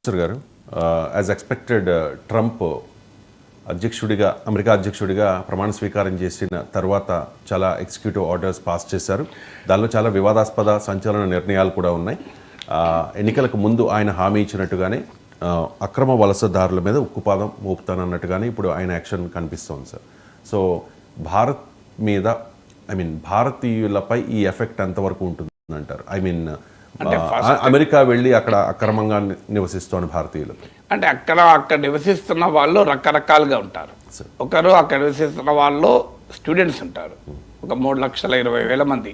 Sir గారు, as expected Trump America అధ్యక్షుడిగా ప్రమాణ స్వీకారం చేసిన తర్వాత చాలా ఎగ్జిక్యూటివ్ ఆర్డర్స్ పాస్ చేశారు. దానిలో చాలా వివాదాస్పద సంచలన నిర్ణయాలు కూడా ఉన్నాయి. ఎన్నికలకు ముందు ఆయన హామీ ఇచ్చినట్టుగానే అక్రమ వలసదారుల మీద ఉక్కుపాదం మోపుతానన్నట్టుగానే ఇప్పుడు ఆయన యాక్షన్ కనిపిస్తోంది సార్. సో భారత్ మీద భారతీయులపై ఈ ఎఫెక్ట్ ఎంతవరకు ఉంటుంది అంటారు? అమెరికా వెళ్ళి అక్కడ అక్రమంగా నివసిస్తున్న భారతీయులపై అంటే అక్కడ నివసిస్తున్న వాళ్ళు రకరకాలుగా ఉంటారు. ఒకరు అక్కడ నివసిస్తున్న వాళ్ళు స్టూడెంట్స్ ఉంటారు, ఒక 3,20,000 మంది.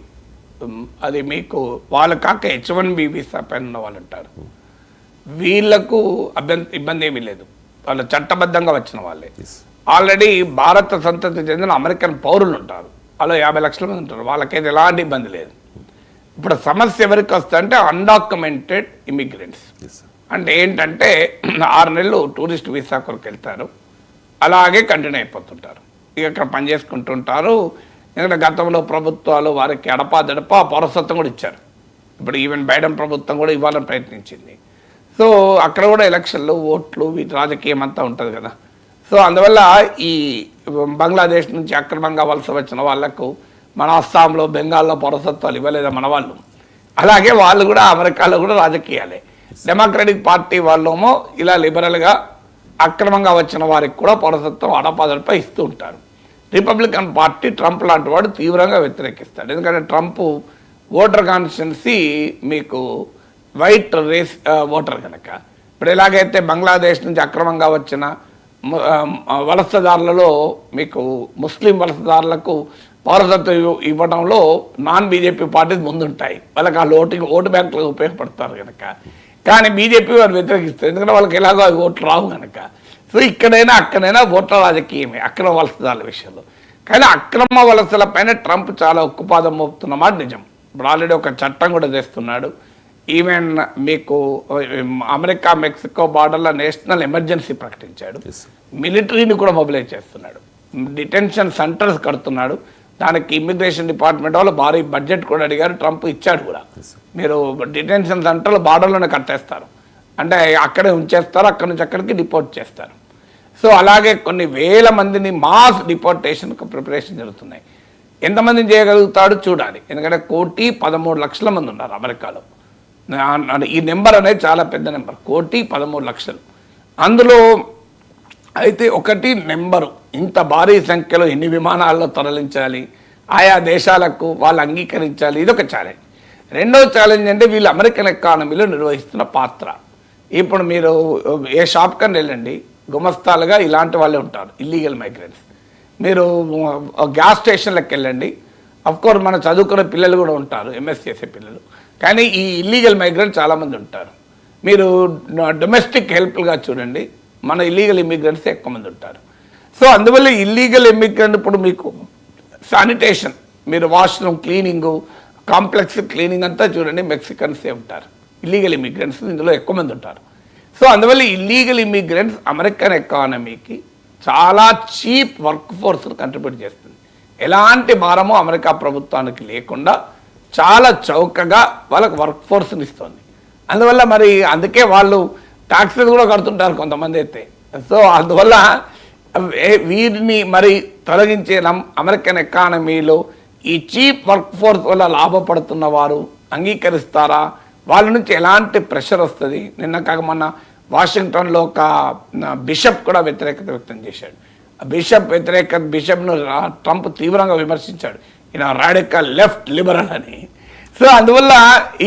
అది మీకు వాళ్ళు కాక H1B వీసా పైన ఉన్న వాళ్ళు ఉంటారు. వీళ్లకు ఇబ్బంది ఏమీ లేదు, వాళ్ళు చట్టబద్ధంగా వచ్చిన వాళ్ళే. ఆల్రెడీ భారత సంతతి చెందిన అమెరికన్ పౌరులు ఉంటారు, వాళ్ళు 50 లక్షల మంది ఉంటారు, వాళ్ళకైతే ఎలాంటి ఇబ్బంది లేదు. ఇప్పుడు సమస్య ఎవరికి వస్తుందంటే అన్డాక్యుమెంటెడ్ ఇమిగ్రెంట్స్. అంటే ఏంటంటే 6 నెలలు టూరిస్ట్ వీసా కొరకు వెళ్తారు, అలాగే కంటిన్యూ అయిపోతుంటారు, ఇక ఇక్కడ పనిచేసుకుంటుంటారు. ఎందుకంటే గతంలో ప్రభుత్వాలు వారికి అడపాదడప పౌరసత్వం కూడా ఇచ్చారు. ఇప్పుడు ఈవెన్ బైడెన్ ప్రభుత్వం కూడా ఇవ్వాలని ప్రయత్నించింది. సో అక్కడ కూడా ఎలక్షన్లు, ఓట్లు, వీటి రాజకీయం అంతా ఉంటుంది కదా. సో అందువల్ల ఈ బంగ్లాదేశ్ నుంచి అక్రమంగా వలస వచ్చిన వాళ్లకు మన అస్సాంలో, బెంగాల్లో పౌరసత్వాలు ఇవ్వలేదా మన వాళ్ళు? అలాగే వాళ్ళు కూడా అమెరికాలో కూడా రాజకీయాలే. డెమోక్రటిక్ పార్టీ వాళ్ళేమో ఇలా లిబరల్గా అక్రమంగా వచ్చిన వారికి కూడా పౌరసత్వం అడపాదడపా ఇస్తూ ఉంటారు. రిపబ్లికన్ పార్టీ ట్రంప్ లాంటి వాడు తీవ్రంగా వ్యతిరేకిస్తాడు. ఎందుకంటే ట్రంప్ ఓటర్ కాన్స్టిట్యున్సీ మీకు వైట్ రేస్ ఓటర్ కనుక. ఇప్పుడు ఎలాగైతే బంగ్లాదేశ్ నుంచి అక్రమంగా వచ్చిన వలసదారులలో మీకు ముస్లిం వలసదారులకు పౌరసత్వం ఇవ్వడంలో నాన్ బీజేపీ పార్టీలు ముందుంటాయి, వాళ్ళకి ఆ ఓటు బ్యాంకులకు ఉపయోగపడతారు కనుక. కానీ బీజేపీ వారు వ్యతిరేకిస్తారు, ఎందుకంటే వాళ్ళకి ఎలాగో అవి ఓట్లు రావు కనుక. సో ఇక్కడైనా అక్కడైనా ఓట్ల రాజకీయమే అక్రమ వలసదారుల విషయంలో. కానీ అక్రమ వలసల పైన ట్రంప్ చాలా ఉక్కుపాదం మోపుతున్నమాట నిజం. ఇప్పుడు ఆల్రెడీ ఒక చట్టం కూడా తెస్తున్నాడు. ఈవెన్ మీకు అమెరికా మెక్సికో బార్డర్లో నేషనల్ ఎమర్జెన్సీ ప్రకటించాడు, మిలిటరీని కూడా మొబిలైజ్ చేస్తున్నాడు, డిటెన్షన్ సెంటర్స్ కడుతున్నాడు. దానికి ఇమ్మిగ్రేషన్ డిపార్ట్మెంట్ వాళ్ళు భారీ బడ్జెట్ కూడా అడిగారు, ట్రంప్ ఇచ్చాడు కూడా. మీరు డిటెన్షన్ సెంటర్లు బార్డర్లోనే కట్టేస్తారు, అంటే అక్కడే ఉంచేస్తారు, అక్కడి నుంచి అక్కడికి డిపోర్ట్ చేస్తారు. సో అలాగే కొన్ని వేల మందిని మాస్ డిపోర్టేషన్కు ప్రిపరేషన్ జరుగుతున్నాయి. ఎంతమందిని చేయగలుగుతాడు చూడాలి, ఎందుకంటే 1,13,00,000 మంది ఉన్నారు అమెరికాలో. ఈ నెంబర్ అనేది చాలా పెద్ద నెంబర్, 1,13,00,000. అందులో అయితే ఒకటి నెంబరు, ఇంత భారీ సంఖ్యలో ఎన్ని విమానాల్లో తరలించాలి, ఆయా దేశాలకు వాళ్ళు అంగీకరించాలి, ఇదొక ఛాలెంజ్. రెండవ ఛాలెంజ్ అంటే వీళ్ళు అమెరికన్ ఎకానమీలో నిర్వహిస్తున్న పాత్ర. ఇప్పుడు మీరు ఏ షాప్ కన్నా వెళ్ళండి, గుమస్తాలుగా ఇలాంటి వాళ్ళే ఉంటారు, ఇల్లీగల్ మైగ్రెంట్స్. మీరు గ్యాస్ స్టేషన్లకు వెళ్ళండి, అఫ్కోర్స్ మన చదువుకునే పిల్లలు కూడా ఉంటారు, ఎంఎస్ చేసే పిల్లలు, కానీ ఈ ఇల్లీగల్ మైగ్రెంట్ చాలామంది ఉంటారు. మీరు డొమెస్టిక్ హెల్ప్గా చూడండి, మన ఇల్లీగల్ ఇమిగ్రెంట్స్ ఎక్కువ మంది ఉంటారు. సో అందువల్ల ఇల్లీగల్ ఇమిగ్రెంట్ ఇప్పుడు మీకు శానిటేషన్, మీరు వాష్రూమ్ క్లీనింగు, కాంప్లెక్స్ క్లీనింగ్ అంతా చూడండి మెక్సికన్సే ఉంటారు, ఇల్లీగల్ ఇమిగ్రెంట్స్ ఇందులో ఎక్కువ మంది ఉంటారు. సో అందువల్ల ఇల్లీగల్ ఇమిగ్రెంట్స్ అమెరికన్ ఎకానమీకి చాలా చీప్ వర్క్ ఫోర్స్ను కంట్రిబ్యూట్ చేస్తుంది. ఎలాంటి భారమో అమెరికా ప్రభుత్వానికి లేకుండా చాలా చౌకగా వాళ్ళకు వర్క్ ఫోర్స్ని ఇస్తుంది. అందువల్ల మరి అందుకే వాళ్ళు ట్యాక్సెస్ కూడా కడుతుంటారు కొంతమంది అయితే. సో అందువల్ల వీరిని మరి తొలగించే అమెరికన్ ఎకానమీలో ఈ చీప్ వర్క్ ఫోర్స్ వల్ల లాభపడుతున్న వారు అంగీకరిస్తారా? వాళ్ళ నుంచి ఎలాంటి ప్రెషర్ వస్తుంది? నిన్న కాక మొన్న వాషింగ్టన్లో ఒక బిషప్ కూడా వ్యతిరేకత వ్యక్తం చేశాడు. బిషప్ను ట్రంప్ తీవ్రంగా విమర్శించాడు, ఈయన రాడికల్ లెఫ్ట్ లిబరల్ అని. సో అందువల్ల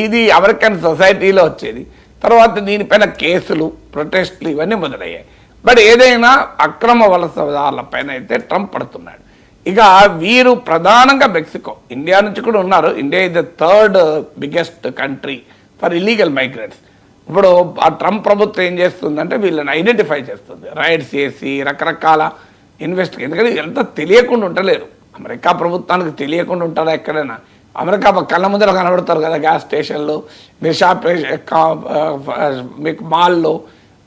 ఇది అమెరికన్ సొసైటీలో వచ్చేది. తర్వాత దీనిపైన కేసులు, ప్రొటెస్ట్లు ఇవన్నీ మొదలయ్యాయి. బట్ ఏదైనా అక్రమ వలసదారుల పైన అయితే ట్రంప్ పడుతున్నాడు. ఇక వీరు ప్రధానంగా మెక్సికో, ఇండియా నుంచి కూడా ఉన్నారు. India is the 3rd biggest country for illegal migrants. ఇప్పుడు ఆ ట్రంప్ ప్రభుత్వం ఏం చేస్తుందంటే వీళ్ళని ఐడెంటిఫై చేస్తుంది, రైడ్స్ చేసి రకరకాల ఎందుకంటే ఎంత తెలియకుండా ఉండలేరు. అమెరికా ప్రభుత్వానికి తెలియకుండా ఉంటారా ఎక్కడైనా? అమెరికా కళ్ళ ముందర కనబడతారు కదా, గ్యాస్ స్టేషన్లు, మీరు షాప్, మీకు మాల్లో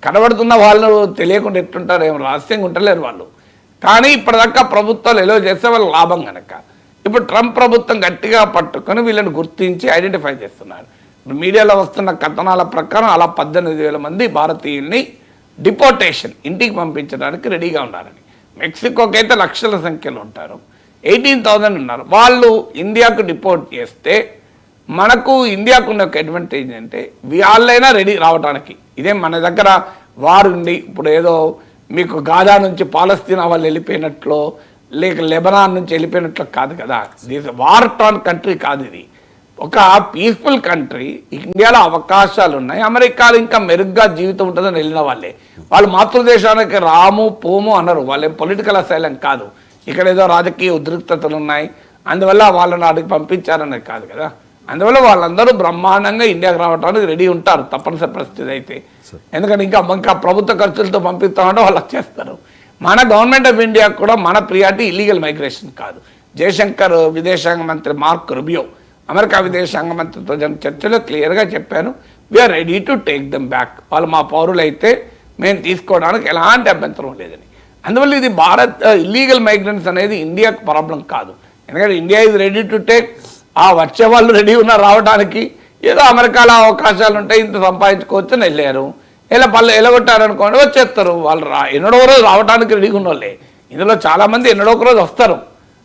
కనబడుతున్న వాళ్ళు తెలియకుండా ఎట్టుంటారు, ఏం రహస్యంగా ఉండలేరు వాళ్ళు. కానీ ఇప్పటిదాకా ప్రభుత్వాలు ఎలా చేస్తే వాళ్ళు లాభం కనుక ఇప్పుడు ట్రంప్ ప్రభుత్వం గట్టిగా పట్టుకొని వీళ్ళని గుర్తించి ఐడెంటిఫై చేస్తున్నారు. మీడియాలో వస్తున్న కథనాల ప్రకారం అలా 18,000 మంది భారతీయుల్ని డిపోర్టేషన్ ఇంటికి పంపించడానికి రెడీగా ఉన్నారని. మెక్సికోకి అయితే లక్షల సంఖ్యలో ఉంటారు, 18,000 ఉన్నారు. వాళ్ళు ఇండియాకు డిపోర్ట్ చేస్తే మనకు ఇండియాకు ఉన్న ఒక అడ్వాంటేజ్ అంటే వాళ్ళైనా రెడీ రావడానికి. ఇదే మన దగ్గర వారు ఉంది, ఇప్పుడు ఏదో మీకు గాజా నుంచి పాలస్తీనా వాళ్ళు వెళ్ళిపోయినట్లు లేక లెబనాన్ నుంచి వెళ్ళిపోయినట్లు కాదు కదా. దిస్ వార్ టాన్ కంట్రీ కాదు ఇది, ఒక పీస్ఫుల్ కంట్రీ. ఇండియాలో అవకాశాలు ఉన్నాయి, అమెరికాలో ఇంకా మెరుగ్గా జీవితం ఉంటుందని వెళ్ళిన వాళ్ళే. వాళ్ళు మాతృదేశానికి రాము పోము అన్నారు, వాళ్ళేం పొలిటికల్ అసైలం కాదు. ఇక్కడ ఏదో రాజకీయ ఉద్రిక్తతలు ఉన్నాయి అందువల్ల వాళ్ళని అడిగి పంపించారనేది కాదు కదా. అందువల్ల వాళ్ళందరూ బ్రహ్మాండంగా ఇండియాకి రావడానికి రెడీ ఉంటారు తప్పనిసరి పరిస్థితి అయితే. ఎందుకంటే ఇంకా ప్రభుత్వ ఖర్చులతో పంపిస్తామంటే వాళ్ళు వచ్చేస్తారు. మన గవర్నమెంట్ ఆఫ్ ఇండియా కూడా మన ప్రియారిటీ ఇల్లీగల్ మైగ్రేషన్ కాదు. జయశంకర్ విదేశాంగ మంత్రి మార్క్ రుబియో అమెరికా విదేశాంగ మంత్రితో చర్చలో క్లియర్గా చెప్పాను, we're ready to take them back. వాళ్ళు మా పౌరులు అయితే మేము తీసుకోవడానికి ఎలాంటి అభ్యంతరం లేదని. అందువల్ల ఇది భారత్ ఇల్లీగల్ మైగ్రెంట్స్ అనేది ఇండియాకు ప్రాబ్లం కాదు. ఎందుకంటే India is ready to take. ఆ వచ్చే వాళ్ళు రెడీ ఉన్నారు రావడానికి. ఏదో అమెరికాలో అవకాశాలు ఉంటాయి, ఇంత సంపాదించుకోవచ్చు అని వెళ్ళారు. ఇలా పళ్ళు ఎలగొట్టారనుకోండి వచ్చేస్తారు. వాళ్ళు ఎన్నడో రోజు రావడానికి రెడీగా ఉన్న వాళ్ళే. ఇందులో చాలామంది ఎన్నడో ఒక రోజు వస్తారు.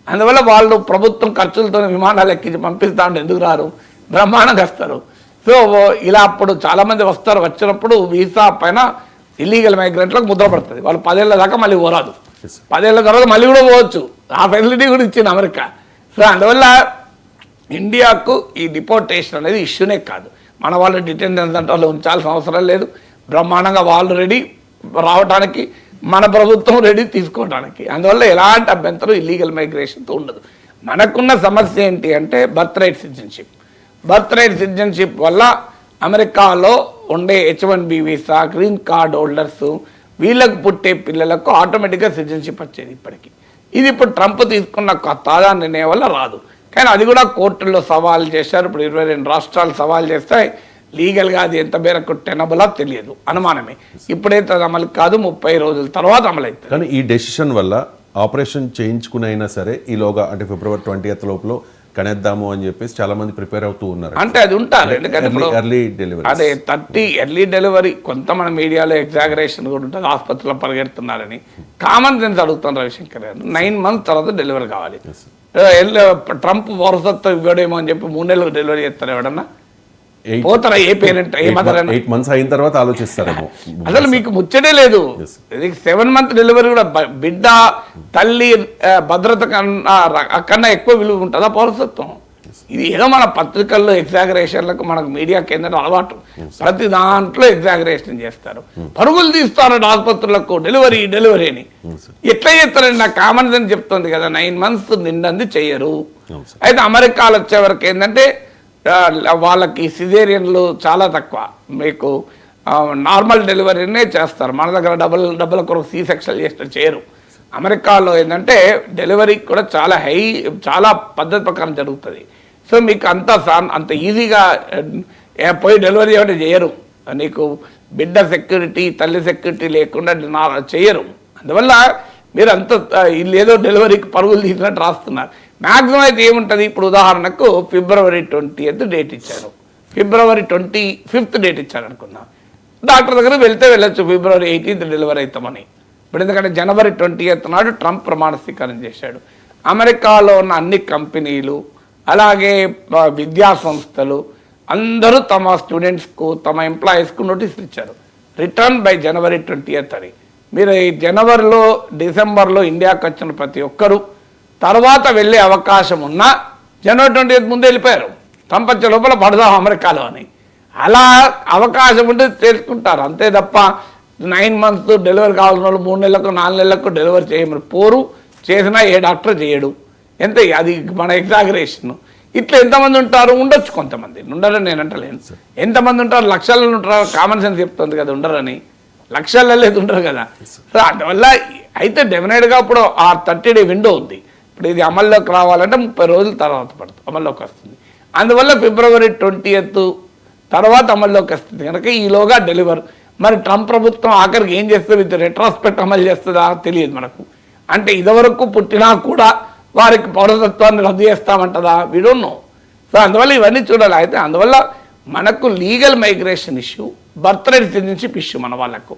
అందువల్ల వాళ్ళు ప్రభుత్వం ఖర్చులతో విమానాలు ఎక్కించి పంపిస్తా ఉంటే ఎందుకు రారు, బ్రహ్మాండంగా వస్తారు. సో ఇలా అప్పుడు చాలామంది వస్తారు. వచ్చినప్పుడు వీసా పైన ఇల్లీగల్ మైగ్రెంట్లకు ముద్ర పడుతుంది. వాళ్ళు 10 ఏళ్ళ దాకా మళ్ళీ పోరాదు, 10 ఏళ్ళ తర్వాత మళ్ళీ కూడా పోవచ్చు. ఆ ఫెసిలిటీ కూడా ఇచ్చింది అమెరికా. సో అందువల్ల ఇండియాకు ఈ డిపోర్టేషన్ అనేది ఇష్యూనే కాదు. మన వాళ్ళు డిటెన్షన్ సెంటర్లో ఉంచాల్సిన అవసరం లేదు. బ్రహ్మాండంగా వాళ్ళు రెడీ రావడానికి, మన ప్రభుత్వం రెడీ తీసుకోవడానికి. అందువల్ల ఎలాంటి అభ్యంతరం ఇల్లీగల్ మైగ్రేషన్తో ఉండదు. మనకున్న సమస్య ఏంటి అంటే birth right citizenship. Birth right citizenship వల్ల అమెరికాలో ఉండే H1B visa, green card holders వీళ్ళకు పుట్టే పిల్లలకు ఆటోమేటిక్గా సిటిజన్షిప్ వచ్చేది ఇప్పటికీ. ఇది ఇప్పుడు ట్రంప్ తీసుకున్న తాజా నిర్ణయం వల్ల రాదు. కానీ అది కూడా కోర్టుల్లో సవాల్ చేశారు. ఇప్పుడు 22 రాష్ట్రాలు సవాల్ చేస్తాయి. లీగల్గా అది ఎంత మేరకు టెనబులా తెలియదు, అనుమానమే. ఇప్పుడైతే అది అమలు కాదు, 30 రోజుల తర్వాత అమలవుతుంది. కానీ ఈ డెసిషన్ వల్ల ఆపరేషన్ చేయించుకునైనా సరే ఈలోగా అంటే ఫిబ్రవరి 20th లోపల కనేద్దాము అని చెప్పేసి చాలా మంది ప్రిపేర్ అవుతూ ఉన్నారు. అంటే అది ఉంటారు, ఎందుకంటే ఎర్లీ డెలివరీ. అదే 30 ఎర్లీ డెలివరీ. కొంత మన మీడియాలో ఎగ్జాగరేషన్ కూడా ఉంటుంది, ఆసుపత్రిలో పరిగెడుతున్నారని. కామన్ సెన్స్ అడుగుతాను రవిశంకర్ గారు, 9 months తర్వాత డెలివరీ కావాలి. ట్రంప్ వారసత్వం ఇవ్వడేమో అని చెప్పి 3 నెలలకు డెలివరీ చేస్తారు ఎవడన్నా పోతారా? ఏ పేరెంట్ ఏ మదర్ 8 months అయిన తర్వాత ఆలోచిస్తారేమో. అసలు మీకు ముచ్చటే లేదు. 7 month డెలివరీ కూడా బిడ్డ తల్లి భద్రత కన్నా ఎక్కువ విలువ ఉంటుందా పౌరసత్వం? ఇది ఏదో మన పత్రికల్లో ఎగ్జాగరేషన్లకు మనకు మీడియా కేంద్రం అలవాటు. ప్రతి దాంట్లో ఎగ్జాగరేషన్ చేస్తారు, పరుగులు తీస్తారు ఆసుపత్రులకు డెలివరీ అని. ఎట్లా చేస్తారండి? నాకు కామన్ సెన్స్ చెప్తుంది కదా, 9 months నిండంది చెయ్యరు. అయితే అమెరికాలో వచ్చే వరకు ఏంటంటే వాళ్ళకి సిజేరియన్లు చాలా తక్కువ, మీకు నార్మల్ డెలివరీనే చేస్తారు. మన దగ్గర డబుల్ కొరకు C సెక్షన్ చేస్తారు, చేయరు. అమెరికాలో ఏంటంటే డెలివరీకి కూడా చాలా పద్ధతి ప్రకారం జరుగుతుంది. సో మీకు అంత ఈజీగా పోయి డెలివరీ ఏమంటే చేయరు. నీకు బిడ్డ సెక్యూరిటీ తల్లి సెక్యూరిటీ లేకుండా చేయరు. అందువల్ల మీరు ఏదో డెలివరీకి పరుగులు తీసినట్టు రాస్తున్నారు. మ్యాక్సిమం అయితే ఏముంటుంది, ఇప్పుడు ఉదాహరణకు February 20th డేట్ ఇచ్చారు, February 25th డేట్ ఇచ్చారు అనుకున్నాం. డాక్టర్ దగ్గర వెళ్ళొచ్చు February 18th డెలివరీ అవుతామని. ఇప్పుడు ఎందుకంటే January 20th నాడు ట్రంప్ ప్రమాణ స్వీకారం చేశాడు. అమెరికాలో ఉన్న అన్ని కంపెనీలు అలాగే విద్యా సంస్థలు అందరూ తమ స్టూడెంట్స్కు తమ ఎంప్లాయీస్కు నోటీసులు ఇచ్చారు, రిటర్న్ బై January 20th అని. మీరు ఈ జనవరిలో డిసెంబర్లో ఇండియాకి వచ్చిన ప్రతి ఒక్కరూ తర్వాత వెళ్ళే అవకాశం ఉన్నా January 20th ముందే వెళ్ళిపోయారు. ట్రంప్ వచ్చే లోపల పడదాం అమెరికాలో అని. అలా అవకాశం ఉంటే తెలుసుకుంటారు, అంతే తప్ప 9 months డెలివరీ కావాల్సిన వాళ్ళు 3 నెలలకు 4 నెలలకు డెలివరీ చేయమని పోరు. చేసినా ఏ డాక్టర్ చేయడు. ఎంత అది మన ఎగ్జాగరేషన్. ఇట్లా ఎంతమంది ఉంటారు? ఉండొచ్చు కొంతమంది, ఉండరని నేను అంటలేను. ఎంతమంది ఉంటారు? లక్షల్లో ఉంటారు. కామన్ సెన్స్ చెప్తుంది కదా ఉండరని. లక్షల్లో ఉండరు కదా. సో అందువల్ల అయితే డెఫినెట్గా ఇప్పుడు ఆ 30 day విండో ఉంది. ఇప్పుడు ఇది అమల్లోకి రావాలంటే 30 రోజుల తర్వాత పడుతుంది, అమల్లోకి వస్తుంది. అందువల్ల February 20th తర్వాత అమల్లోకి వస్తుంది కనుక ఈలోగా డెలివర్. మరి ట్రంప్ ప్రభుత్వం ఆఖరికి ఏం చేస్తుంది? విత్ రెట్రాస్పెక్ట్ అమలు చేస్తుందా తెలియదు మనకు. అంటే ఇదివరకు పుట్టినా కూడా వారికి పౌరసత్వాన్ని రద్దు చేస్తామంటదా? We don't know. సో అందువల్ల ఇవన్నీ చూడాలి. అయితే అందువల్ల మనకు legal migration issue, birth right citizenship issue మన వాళ్ళకు,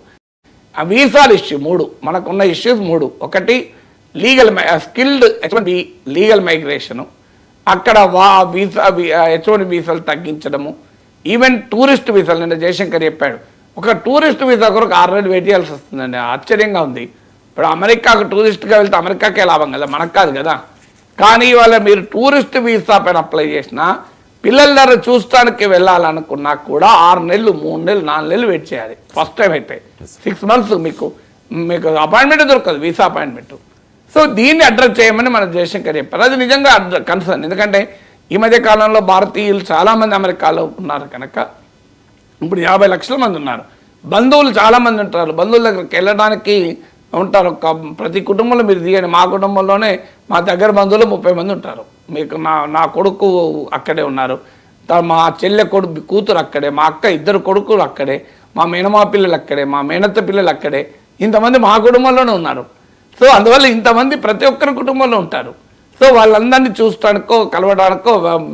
ఆ వీసాల ఇష్యూ 3 మనకున్న ఇష్యూస్ 3. ఒకటి legal skilled H1B legal migration, అక్కడ వీసా H1B వీసాలు తగ్గించడము, ఈవెన్ టూరిస్ట్ వీసాలు. నిన్న జయశంకర్ చెప్పాడు, ఒక టూరిస్ట్ వీసా కొరకు 6 నెలలు వెయిట్ చేయాల్సి వస్తుందండి. ఆశ్చర్యంగా ఉంది. ఇప్పుడు అమెరికాకు టూరిస్ట్గా వెళ్తే అమెరికాకే లాభం కదా, మనకు కాదు కదా. కానీ ఇవాళ మీరు టూరిస్ట్ వీసా పైన అప్లై చేసినా, పిల్లల దగ్గర చూస్తానికి వెళ్ళాలనుకున్నా కూడా 6 నెలలు, 3 నెలలు, 4 నెలలు వెయిట్ చేయాలి. ఫస్ట్ టైం అయితే 6 months మీకు అపాయింట్మెంట్ దొరకదు, వీసా అపాయింట్మెంట్. సో దీన్ని అడ్రస్ చేయమని మన జయశంకర్ చెప్పారు. అది నిజంగా కన్సర్న్. ఎందుకంటే ఈ మధ్య కాలంలో భారతీయులు చాలామంది అమెరికాలో ఉన్నారు కనుక, ఇప్పుడు 50 లక్షల మంది ఉన్నారు. బంధువులు చాలామంది ఉంటారు, బంధువుల దగ్గరికి వెళ్ళడానికి ఉంటారు. ప్రతి కుటుంబంలో మీరు తీయండి, మా కుటుంబంలోనే మా దగ్గర బంధువులు 30 మంది ఉంటారు. మీకు నా కొడుకు అక్కడే ఉన్నారు, మా చెల్లె కూతురు అక్కడే, మా అక్క 2 కొడుకులు అక్కడే, మా మేనమా పిల్లలు అక్కడే, మా మేనత్త పిల్లలు అక్కడే. ఇంతమంది మా కుటుంబంలోనే ఉన్నారు. సో అందువల్ల ఇంతమంది ప్రతి ఒక్కరి కుటుంబంలో ఉంటారు. సో వాళ్ళందరినీ చూడటానికో కలవడానికో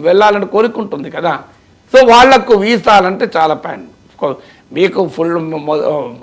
వెళ్ళాలని కోరుకుంటుంది కదా. సో వాళ్లకు వీసాలంటే చాలా మీకు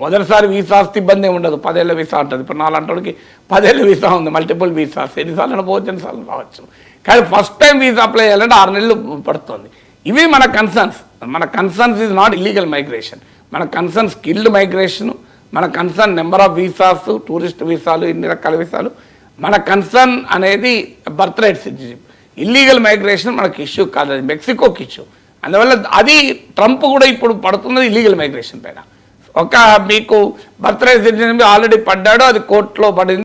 మొదటిసారి వీసా ఇబ్బంది ఉండదు, 10 ఏళ్ళ వీసా ఉంటుంది. ఇప్పుడు నాలంటోడికి 10 ఏళ్ళ వీసా ఉంది, మల్టిపుల్ వీసాస్, ఎన్నిసార్లు పోవచ్చు, ఎన్నిసార్లు రావచ్చు. కానీ ఫస్ట్ టైం వీసా అప్లై చేయాలంటే 6 నెలలు పడుతుంది. ఇవి మన కన్సర్న్స్. మన concerns is not illegal migration. మన కన్సర్న్ స్కిల్డ్ మైగ్రేషను, మన concern number of visas, tourist వీసాలు, ఇన్ని రకాల వీసాలు. మన కన్సర్న్ అనేది birth right citizenship. Illegal migration మనకి ఇష్యూ కాదు, అది మెక్సికోకి ఇష్యూ. అందువల్ల అది ట్రంప్ కూడా ఇప్పుడు పడుతున్నది ఇల్లీగల్ మైగ్రేషన్ పైన. మీకు బర్త్ రైట్ సిటిజన్షిప్ ఆల్రెడీ పడ్డాడు, అది కోర్టులో పడింది.